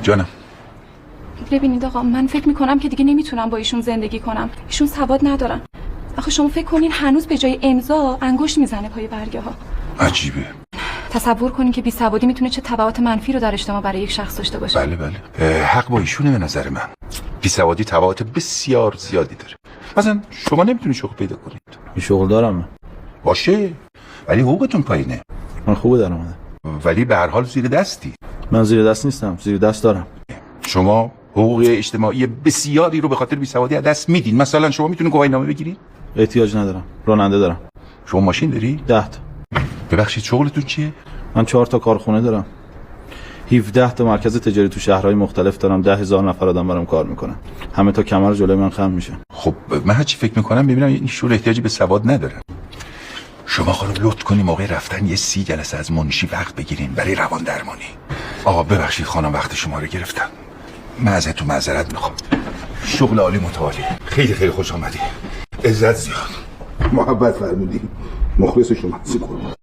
جانم. ببینید آقا، من فکر میکنم که دیگه نمیتونم با ایشون زندگی کنم. ایشون سواد ندارن. آخه شما فکر کنین هنوز به جای امضا انگشت میزنه پای برگه ها. عجیبه. تصور کنین که بیسوادی میتونه چه تبعات منفی رو در اجتماع برای یک شخص داشته باشه. بله حق با ایشونه به نظر من. بیسوادی تبعات بسیار زیادی داره. مثلا شما نمیتونید شغل پیدا کنید. این شغل دارم من. باشه، ولی حقوقتون پایینه. من خوبه در اومده. ولی به هر حال زیر دستی. من زیر دست نیستم، زیر دست دارم. شما حقوق اجتماعی بسیاری رو به خاطر بیسوادی از دست میدین. مثلا شما میتونید گواهینامه بگیرید؟ احتیاج ندارم، راننده دارم. شما ماشین داری؟ 10 تا. ببخشید شغلتون چیه؟ من 4 تا کارخونه دارم. 17 تا مرکز تجاری تو شهرهای مختلف دارم. 10,000 نفر آدم برام کار میکنن. همه تا کمر جلوی من خم میشن. خب من هرچی فکر میکنم ببینم این شور احتیاجی به سواد نداره. شما خانم لطف کنی موقع رفتن یه 30 جلسه از منشی وقت بگیرین برای روان درمانی. آقا ببخشید خانم وقت شما رو گرفتم. من ازتون معذرت میخوام. شغل عالی متعالی. خیلی خیلی خوش آمدی. عزت زیاد. محبت فرمودی. مخلص شما.